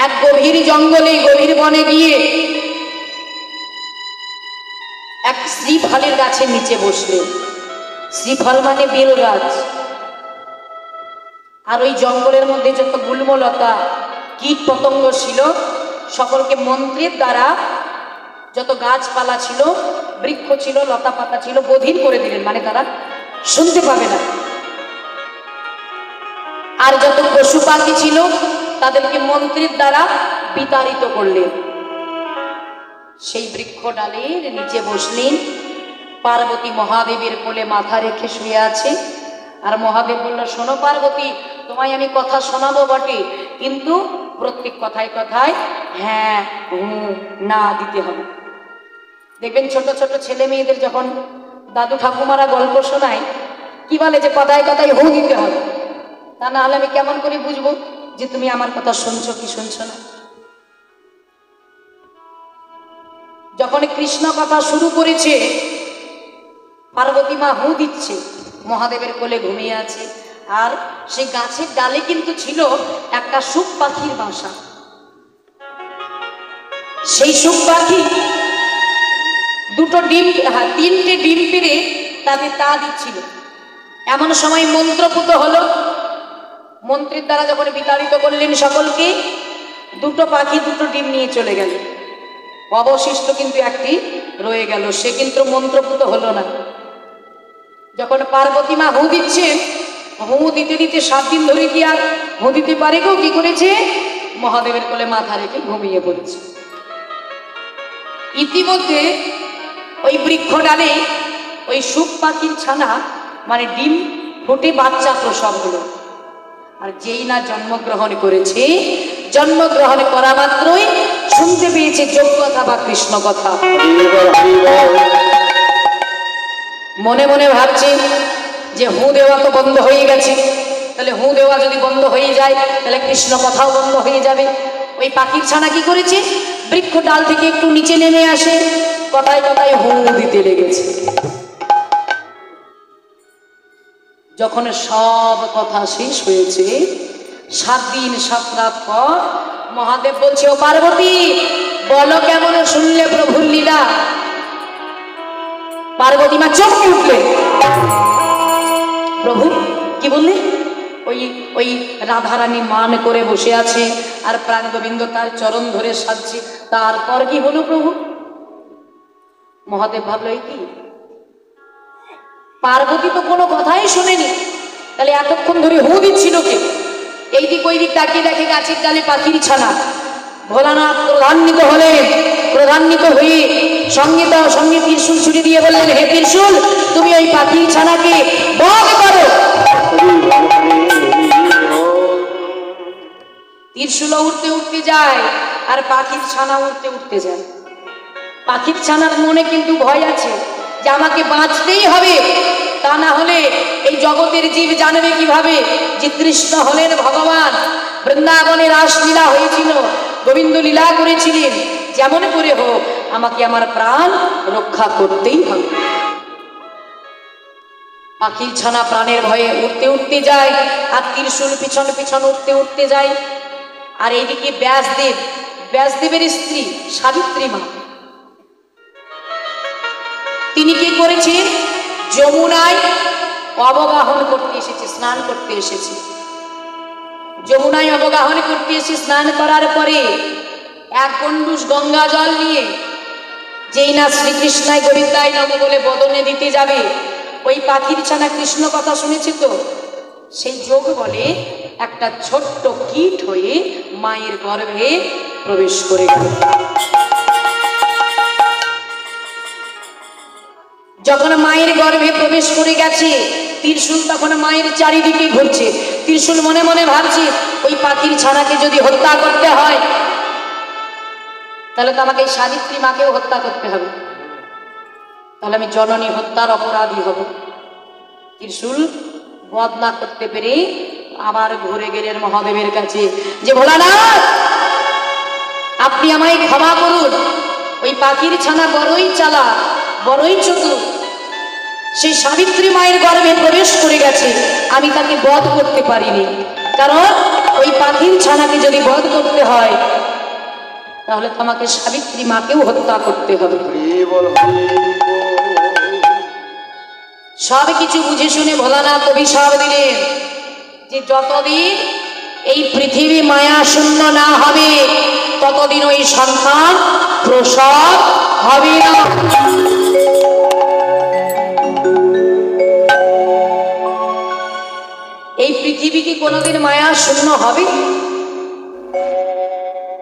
এক গভীর জঙ্গলে গভীর বনে গিয়ে এক শ্রীফলের গাছের নিচে বসলেন। শ্রীফল মানে বেল গাছ। আর ওই জঙ্গলের মধ্যে যত গুল্মলতা কীট পতঙ্গ ছিল সকলকে মন্ত্রের দ্বারা, যত গাছপালা ছিল, বৃক্ষ ছিল, লতা পাতা ছিল, বধির করে দিলেন, মানে তারা শুনতে পাবে না। আর যত পশু পাখি ছিল তাদেরকে মন্ত্রের দ্বারা বিতাড়িত করলেন। সেই বৃক্ষ ডালের নিচে বসলেন। পার্বতী মহাদেবের কোলে মাথা রেখে শুয়ে আছে। আর মহাদেব বলল, শোনো পার্বতী, তোমায় আমি কথা শোনাবো বটে, কিন্তু প্রত্যেক কথায় কথায় হ্যাঁ না দিতে হবে। দেখবেন ছোট ছোট ছেলে মেয়েদের যখন দাদু ঠাকুমারা গল্প শোনায় কি বলে যে কথায় কথায় হু দিতে হবে, তা না হলে আমি কেমন করে বুঝবো যে তুমি আমার কথা শুনছো কি শুনছো না। যখন কৃষ্ণ কথা শুরু করেছে পার্বতী মা হু দিচ্ছে, মহাদেবের কোলে ঘুমিয়ে আছে। আর সেই গাছের ডালে কিন্তু ছিল একটা সুখ পাখির বাসা। সেই সুখ পাখি দুটো ডিম, তিনটে ডিম পেড়ে তাকে তা দিচ্ছিল। এমন সময় মন্ত্রপুত হলো। মন্ত্রের দ্বারা যখন বিতাড়িত করলেন সকলকে, দুটো পাখি দুটো ডিম নিয়ে চলে গেল। অবশিষ্ট কিন্তু একটি রয়ে গেল, সে কিন্তু মন্ত্রপুত হলো না। যখন পার্বতী মা হু দিচ্ছে, হু দিতে দিতে 7 দিন ধরে কি আর হু দিতে পারে গো, কি করেছে মহাদেবের কোলে মাথা রেখে ঘুমিয়ে পড়েছে। ইতিমধ্যে ওই বৃক্ষ ডালে ওই সুখ পাখির ছানা মানে ডিম ফুটে বাচ্চা প্রসব হলো। আর যেই না জন্মগ্রহণ করেছে, জন্মগ্রহণ করা মাত্রই শুনতে পেয়েছে যোগ্যতা বা কৃষ্ণ কথা। মনে মনে ভাবছে যে হু দেওয়া তো বন্ধ হয়ে গেছে, তাহলে হু দেওয়া যদি বন্ধ হয়ে যায় তাহলে কৃষ্ণ কথাও বন্ধ হয়ে যাবে। ওই পাখির ছানা কি করেছে, বৃক্ষ ডাল থেকে একটু নিচে নেমে আসে, কথায় কথায় হু দিতে লেগেছে। যখন সব কথা শেষ হয়েছে, 7 দিন 7 রাত পর মহাদেব বলছে, ও পার্বতী বলো কেমন শুনলে প্রভুর লীলা। পার্বতী মা চমকে উঠলে, প্রভু কি বললে? ওই রাধারানী মান করে বসে আছে আর প্রাণ গোবিন্দ তার চরণ ধরে সাজছে, তারপর কি হলো প্রভু? মহাদেব ভাবলো, এই কি, পার্বতী তো কোনো কথাই শোনেনি, তাহলে এতক্ষণ ধরে হু দিচ্ছিল কে? এই দিক ওই দিক তাকিয়ে দেখে গাছের ডালে পাখির ছানা। ভোলানাথ ক্রোধান্বিত হলেন। ক্রোধান্বিত হয়ে সঙ্গে ত্রিশূল ছুরি দিয়ে বললেন, হে ত্রিশূল, তুমি ওই পাখির ছানাকে বধ করো। ত্রিশূল উঠতে উঠতে যায় আর পাখির ছানা উঠতে উঠতে যায়। পাখির ছানার মনে কিন্তু ভয় আছে যে আমাকে বাঁচতেই হবে, তা না হলে এই জগতের জীব জানবে কিভাবে যে কৃষ্ণ হলেন ভগবান। বৃন্দাবনে রাসলীলা হয়েছিল, গোবিন্দ লীলা করেছিলেন, যেমন করে হোক আমাকে আমার প্রাণ রক্ষা করতেই হবে। পাখির ছানা প্রাণের ভয়ে উঠতে উঠতে যায় আর ত্রিশূল পিছন পিছন উঠতে উঠতে যায়। আর এইদিকে ব্যাসদেবের স্ত্রী সাবিত্রী মা, তিনি কি করেছেন, যমুনায় অবগাহন করতে এসেছে, স্নান করতে এসেছে। যমুনায় অবগাহন করতে এসে স্নান করার পরে এক গণ্ডূষ গঙ্গা জল নিয়ে যেই না শ্রীকৃষ্ণায় গোবিন্দায় নম বলে বদনে দিতে যাবে, ওই পাখির ছানা কৃষ্ণ কথা শুনেছে তো, সেই যোগ বলে একটা ছোট্ট কীট হয়ে মায়ের গর্ভে প্রবেশ করে গেল। যখন মায়ের গর্ভে প্রবেশ করে গেছে, ত্রিশূল তখন মায়ের চারিদিকে ঘুরছে। ত্রিশূল মনে মনে ভাবছে, ওই পাখির ছানাকে যদি হত্যা করতে হয় তাহলে তো আমাকে এই সাবিত্রী মাকেও হত্যা করতে হবে, তাহলে আমি জননী হত্যার অপরাধী হব। ত্রিশূল বধ না করতে পেরে আবার ঘুরে গেলেন মহাদেবের কাছে যে, ভোলানাথ আপনি আমায় ক্ষমা করুন, ওই পাখির ছানা বড়ই চালাক, বড়ই চতুর, সেই সাবিত্রী মায়ের গর্ভে প্রবেশ করে গেছে, আমি তাকে বধ করতে পারিনি, কারণ ওই ওই পাখির ছানাকে যদি বধ করতে হয় তাহলে তোমাকে সাবিত্রী মাকেও হত্যা করতে হবে। সব কিছু বুঝে শুনে ভোলানাথ অভিশাপ দিলেন যে যতদিন এই পৃথিবী মায়া শূন্য না হবে ততদিন ওই সন্তান প্রসব হবে না। এই পৃথিবী কি কোনোদিন মায়া শূন্য হবে?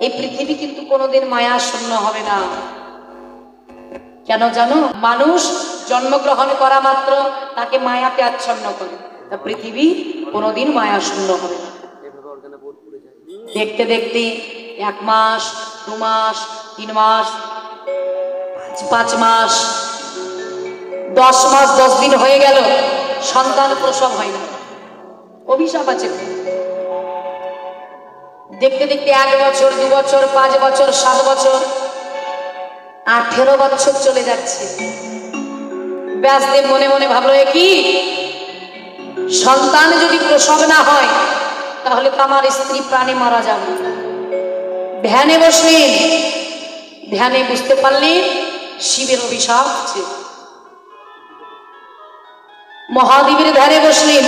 এই পৃথিবী কিন্তু কোনোদিন মায়া শূন্য হবে না। কেন জানো? মানুষ জন্মগ্রহণ করা মাত্র তাকে মায়াতে আচ্ছন্ন করে, তা পৃথিবী কোনোদিন মায়া শূন্য হবে না। দেখতে দেখতে 1 মাস, 2 মাস, 3 মাস, 5 মাস, 10 মাস 10 দিন হয়ে গেল, সন্তান প্রসব হয় না। অভিশাপ আছে। দেখতে দেখতে 1 বছর, 2 বছর, 5 বছর, 7 বছর, 18 বছর চলে যাচ্ছে। ব্যাসদেব মনে মনে ভাবলো, কি সন্তান যদি প্রসব না হয় তাহলে তো আমার স্ত্রী প্রাণে মারা যাবে। ধ্যানে বসলেন, ধ্যানে বুঝতে পারলেন শিবের অভিশাপ আছে। মহাদেবের ধ্যানে বসলেন।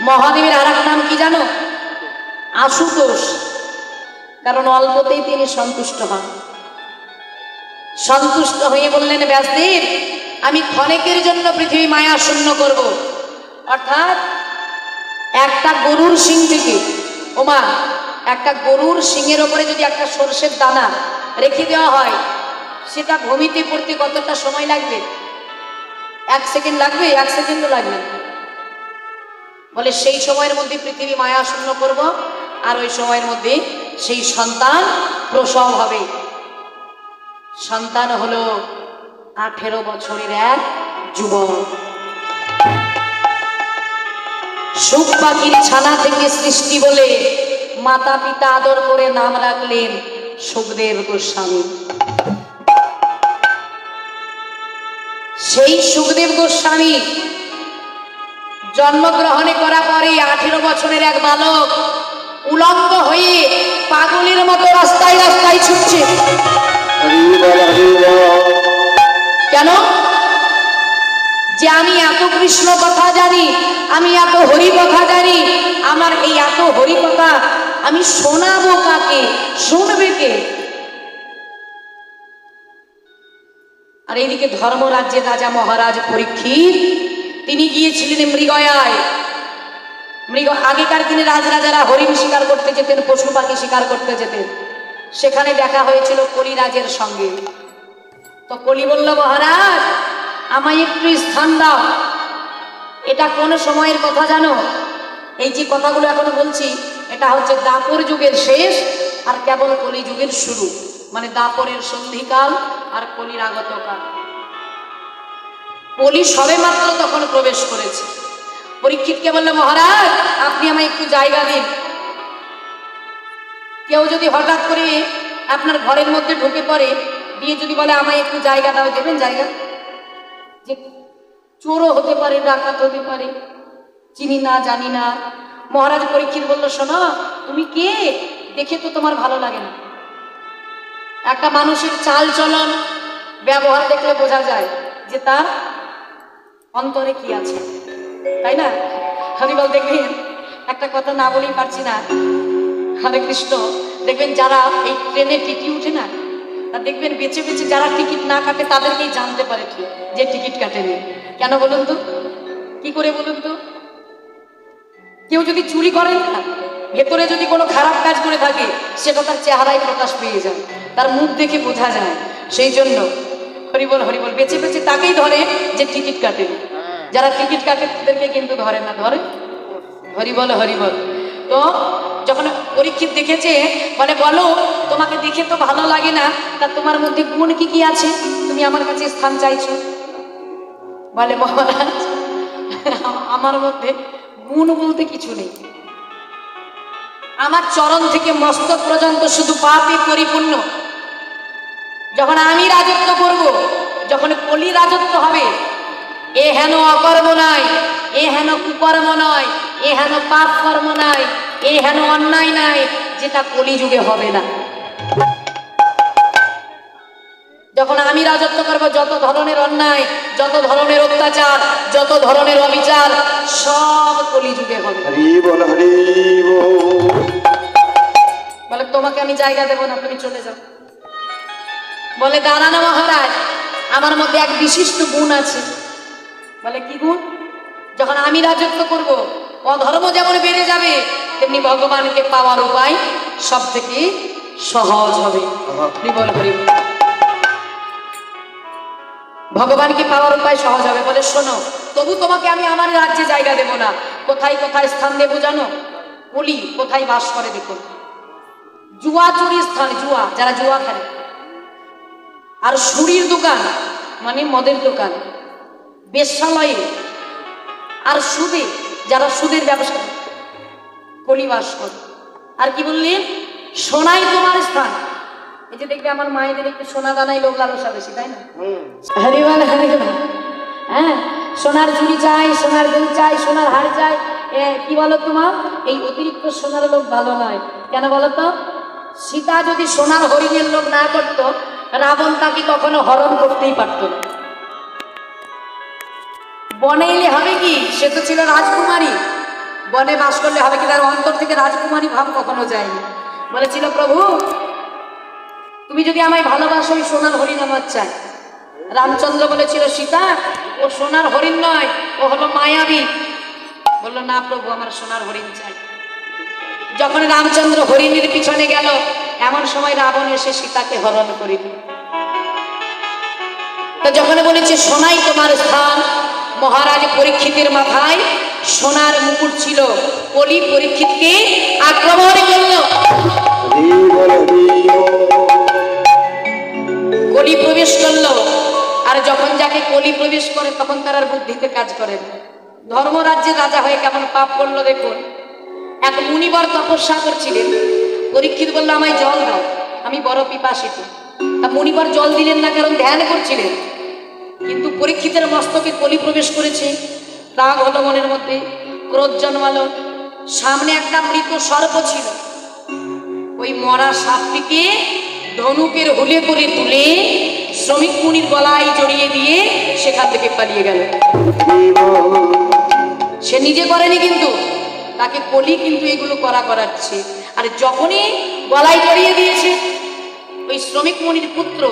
মহাদেবের আর এক নাম কি জানো? আশুতোষ। কারণ অল্পতেই তিনি সন্তুষ্ট হন। সন্তুষ্ট হয়ে বললেন, ব্যাসদেব আমি ক্ষণেকের জন্য পৃথিবী মায়া শূন্য করব। অর্থাৎ একটা গরুর শিং থেকে, ওমা একটা গরুর শিংয়ের ওপরে যদি একটা সর্ষের দানা রেখে দেওয়া হয়, সেটা ভূমিতে পড়তে কতটা সময় লাগবে? 1 সেকেন্ড লাগবে? 1 সেকেন্ডও লাগবে। বলে সেই সময়ের মধ্যে পৃথিবী মায়া শূন্য করব, আর ওই সময়ের মধ্যে সেই সন্তান প্রসব হবে। সন্তান হলো 18 বছরের এক যুবক। সুখ পাখির ছানা থেকে সৃষ্টি বলে মাতা পিতা আদর করে নাম রাখলেন সুখদেব গোস্বামী। সেই সুখদেব গোস্বামী জন্মগ্রহণে করা পরে 18 বছরের এক বালক উলঙ্গ হয়ে পাগলের মতো রাস্তায় রাস্তায় ছুটছে। কেন? যে আমি এত কৃষ্ণ কথা জানি, আমি এত হরি কথা জানি, আমার এই এত হরি কথা আমি শোনাবো কাকে? শুনবে কে? আর এইদিকে ধর্মরাজ্যের রাজা মহারাজ পরীক্ষিত তিনি গিয়েছিলেন মৃগয়ায়। আগেকার দিনে রাজরাজারা হরিণ শিকার করতে যেতেন, পশু পাখি শিকার করতে যেতেন। সেখানে দেখা হয়েছিল কলিরাজের সঙ্গে। তো কলি বলল, মহারাজ আমায় একটু স্থান দাও। এটা কোন সময়ের কথা জানো? এই যে কথাগুলো এখন বলছি, এটা হচ্ছে দাপর যুগের শেষ আর কেবল কলি যুগের শুরু, মানে দাপরের সন্ধিকাল আর কলির আগতকাল। কলি সবে মাত্র তখন প্রবেশ করেছে। পরীক্ষিতকে বলল, মহারাজ আপনি আমায় একটু জায়গা দিন। কেউ যদি হঠাৎ করে আপনার ঘরের মধ্যে ঢুকে পড়ে, দিয়ে যদি বলে আমায় একটু জায়গা দাও, দেবেন জায়গা? যে চোরও হতে পারে, ডাকাত হতে পারে, চিনি না জানি না। মহারাজ পরীক্ষিত বলল, শোনো তুমি কে? দেখে তো তোমার ভালো লাগে না। একটা মানুষের চাল চলন ব্যবহার দেখলে বোঝা যায় যে তার অন্তরে কি আছে, তাই না? হরিবল দেখবেন, একটা কথা না বলেই পারছি না, হরে কৃষ্ণ, দেখবেন যারা এই ট্রেনে টিটি উঠে না, তা দেখবেন বেছে বেছে যারা টিকিট না কাটে তাদেরকেই জানতে পারে ঠিক যে টিকিট কাটেনি। কেন বলুন তো? কি করে বলুন তো? কেউ যদি চুরি করে না, ভেতরে যদি কোনো খারাপ কাজ করে থাকে, সেটা তার চেহারায় প্রকাশ পেয়ে যায়, তার মুখ দেখে বোঝা যায়। সেই জন্য হরিবল হরিবল বেছে বেছে তাকেই ধরে যে টিকিট কাটে। যারা টিকিট কাটে তাদেরকে কিন্তু ধরে না। ধরে হরিবল হরিবল। তো যখন পরীক্ষিত দেখেছে, বলে বলো তোমাকে দেখে তো ভালো লাগে না, তা তোমার মধ্যে গুণ কি কি আছে, তুমি আমার কাছে স্থান চাইছো? বলে মহারাজ আমার মধ্যে গুণ বলতে কিছু নেই, আমার চরণ থেকে মস্তক পর্যন্ত শুধু পাপে পরিপূর্ণ। যখন আমি রাজত্ব করব, যখন কলি রাজত্ব হবে, এ হেন অকর্ম নয়, এ হেন কুকর্ম নয়, এ হেন পাপ কর্ম নয়, এই হেন অন্যায় নাই যেটা কলিযুগে হবে না। যখন আমি রাজত্ব করবো, যত ধরনের অন্যায়, যত ধরনের অত্যাচার, যত ধরনের অবিচার, সব কলিযুগে হবে। বলে তোমাকে আমি জায়গা দেবো না, তুমি চলে যাও। বলে দাঁড়ানো মহারাজ, আমার মধ্যে এক বিশিষ্ট গুণ আছে। বলে কি গুণ? যখন আমি রাজত্ব করব, অধর্ম যেমন বেড়ে যাবে, তেমনি ভগবানকে পাওয়ার উপায় সব থেকে সহজ হবে। ভগবানকে পাওয়ার উপায় সহজ হবে। বলে শোনো, তবু তোমাকে আমি আমার রাজ্যে জায়গা দেব না। কোথায় কোথায় স্থান দেবো জানো? কলি কোথায় বাস করে দেখো, জুয়া চুরি স্থান, জুয়া যারা জুয়া খেলে, আর সুরির দোকান মানে মদের দোকান, বেশ্যালয়ে আর সুদে যারা সুদের ব্যবসা, কলি বাস করে। আর কি বললেন? সোনাই তোমার স্থান। এই যে দেখবে আমার মায়েদের একটু সোনা দানাই লোভ লালসা বেশি, তাই না? হরিবল হরিবল। হ্যাঁ, সোনার চুড়ি চাই, সোনার দুল চাই, সোনার হার চাই। কি বলো তোমার? এই অতিরিক্ত সোনার লোভ ভালো নয়। কেন বলো তো? সীতা যদি সোনার হরিণের লোভ না করত, রাবণ তাকে কখনো হরণ করতেই পারত না। বনে এলে হবে কি? সে তো ছিল রাজকুমারী, বনে বাস করলে হবে কি? তার অন্তর থেকে রাজকুমারী ভাব কখনো যায়নি। বলেছিল প্রভু, তুমি যদি আমায় ভালোবাসো, ওই সোনার হরিণ আমার চাই। রামচন্দ্র বলেছিল সীতা, ও সোনার হরিণ নয়, ও হলো মায়াবী। বললো না প্রভু, আমার সোনার হরিণ চাই। যখন রামচন্দ্র হরিণের পিছনে গেল, এমন সময় রাবণ এসে সীতাকে হরণ করিল। তো যখন বলেছে সোনাই তোমার স্থান, মহারাজ পরীক্ষিতের মাথায় সোনার মুকুট ছিল। কলি পরীক্ষিতকে আক্রমণ করল। কলি প্রবেশ করলো। আর যখন যাকে কলি প্রবেশ করে, তখন তার আর বুদ্ধিতে কাজ করে না। ধর্মরাজ্যের রাজা হয়ে কেমন পাপ করলো দেখুন। এক মুনিবর তপস্যা করছিলেন। পরীক্ষিত বলল আমায় জল দাও, আমি বড় পিপাসিত। তা মুনিবর জল দিলেন না, কারণ ধ্যান করছিলেন। কিন্তু পরীক্ষিতের মস্তকে কলি প্রবেশ করেছে। রাগ হলো মনের মধ্যে, ক্রোধ জন্মালো। সামনে একটা মৃত সর্প ছিল। ওই মরা সাপটিকে ধনুকের হুলে করে তুলে শ্রমিক মুনির গলায় জড়িয়ে দিয়ে সেখান থেকে পালিয়ে গেল। সে নিজে করেনি, কিন্তু তাকে কলি কিন্তু এগুলো করাচ্ছে। আর যখনই গলায় জড়িয়ে দিয়েছে, ওই শ্রমিক মুনির পুত্র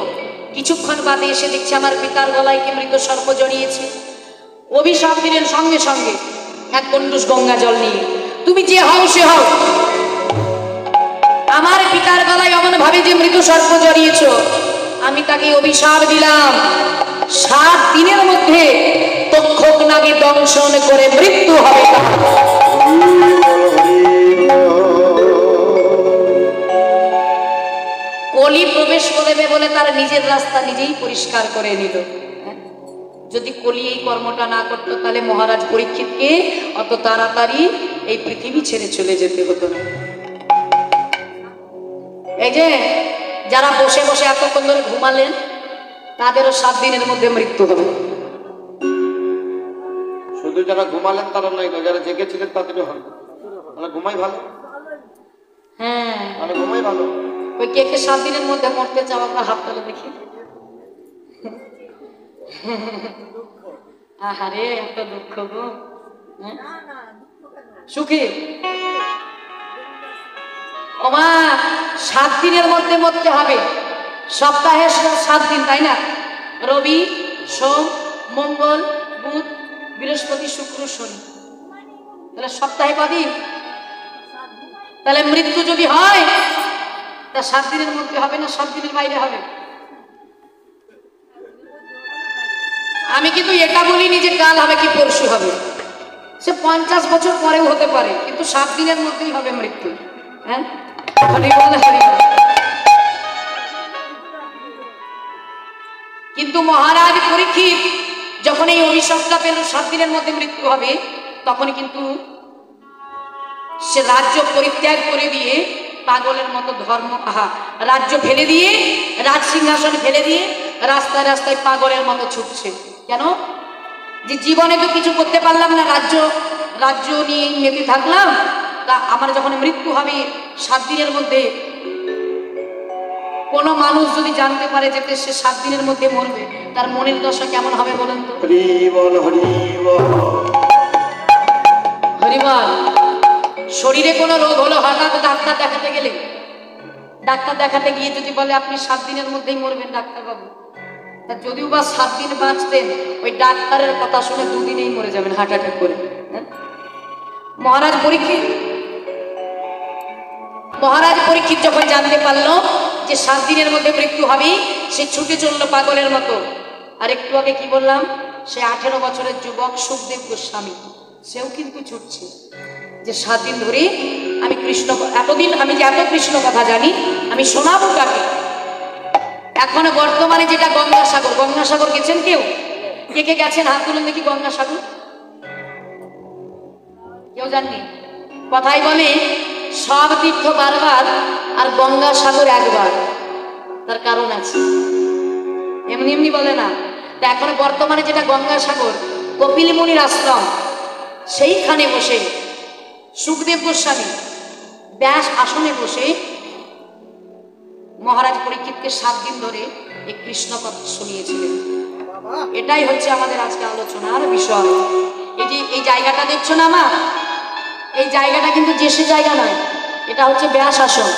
কিছুক্ষণ বাদে এসে দেখছে আমার পিতার গলায় কি মৃত সর্প জড়িয়েছে। অভিশাপ দিলেন সঙ্গে সঙ্গে এক কন্ডুস গঙ্গা জল নিয়ে, তুমি যে হও সে হও, আমার পিতার গলায় অমন ভাবে যে মৃত সর্প জড়িয়েছ, আমি তাকে অভিশাপ দিলাম 7 দিনের মধ্যে তক্ষক নাগে দংশন করে মৃত্যু হবে। কলি প্রবেশ করবে বলে তার নিজের রাস্তা নিজেই পরিষ্কার করে নিল। যদি কলি এই কর্মটা না করতো, তাহলে মহারাজ পরীক্ষিতকে অত তাড়াতাড়ি এই পৃথিবী ছেড়ে চলে যেতে হতো না। এই যে যারা বসে বসে এতক্ষণ ধরে ঘুমালেন, তাদেরও 7 দিনের মধ্যে মৃত্যু হবে। শুধু যারা ঘুমালেন তারা নয়, যারা জেগেছিলেন তাদেরও হবে। মানে ঘুমাই ভালো। হ্যাঁ, মানে ঘুমাই ভালো। ওই কে কে 7 দিনের মধ্যে মরতে চাও, আমরা হাত তুলে দেখি। আহারে এত দুঃখ গো। সুখী ওমা, 7 দিনের মধ্যে মরতে হবে। সপ্তাহে 7 দিন, তাই না? রবি, সোম, মঙ্গল, বুধ, বৃহস্পতি, শুক্র, শনি। তাহলে সপ্তাহে কদিন? তাহলে মৃত্যু যদি হয়, তা 7 দিনের মধ্যে হবে না 7 দিনের বাইরে হবে? আমি কিন্তু এটা বলিনি যে কাল হবে কি পরশু হবে, সে 50 বছর পরেও হতে পারে, কিন্তু 7 দিনের মধ্যেই হবে মৃত্যু। হ্যাঁ, কিন্তু মহারাজ পরীক্ষিত যখন এই অভিশাপটা পেল 7 দিনের মধ্যে মৃত্যু হবে, তখন কিন্তু সে রাজ্য পরিত্যাগ করে দিয়ে পাগলের মতো রাজ্য ফেলে দিয়ে, রাজ সিংহাসন ফেলে দিয়ে রাস্তায় রাস্তায় পাগলের মতো ছুটছে। কেন? যে জীবনে তো কিছু করতে পারলাম না, রাজ্য নিয়ে মেতে থাকলাম, আমার যখন মৃত্যু হবে 7 দিনের মধ্যে, কোন মানুষ যদি জানতে পারে যে সে 7 দিনের মধ্যে মরবে, তার মনের দশা কেমন হবে বলেন তো? হরি বল হরি বল। হরিবল। শরীরে কোনো রোগ হলো, হঠাৎ ডাক্তার দেখাতে গেলে, ডাক্তার দেখাতে গিয়ে যদি বলে আপনি 7 দিনের মধ্যেই মরবেন ডাক্তারবাবু, তা যদিও বা 7 দিন বাঁচতেন, ওই ডাক্তারের কথা শুনে 2 দিনেই মরে যাবেন হার্ট অ্যাটাক করে। মহারাজ পরীক্ষিত যখন জানতে পারলো যে 7 দিনের মধ্যে মৃত্যু হবে, সে ছুটে চললো পাগলের মতো। আর একটু আগে কি বললাম, সে 18 বছরের যুবক সুখদেব গোস্বামী, সেও কিন্তু ছুটছে যে 7 দিন ধরে আমি কৃষ্ণ, এতদিন আমি যে এত কৃষ্ণ কথা জানি, আমি শোনাবো কাকে। এখন বর্তমানে যেটা গঙ্গাসাগর, গঙ্গাসাগর গেছেন কেউ? কে কে গেছেন হাত তুলুন দেখি। গঙ্গাসাগর কেউ জাননি? কথাই বলে সব তীর্থ বারবার আর গঙ্গাসাগর একবার, তার কারণ আছে, এমনি এমনি বলে না। তা এখন বর্তমানে যেটা গঙ্গাসাগর, কপিল মুনির আশ্রম, সেইখানে বসে সুখদেব গোস্বামী ব্যাস আসনে বসে মহারাজ পরীক্ষিতকে 7 দিন ধরে এই কৃষ্ণ কথা শুনিয়েছিলেন। এটাই হচ্ছে আমাদের আজকে আলোচনার বিষয়। এই যে এই জায়গাটা দেখছো না মা, এই জায়গাটা কিন্তু যে সে জায়গা নয়, এটা হচ্ছে ব্যাস আসন।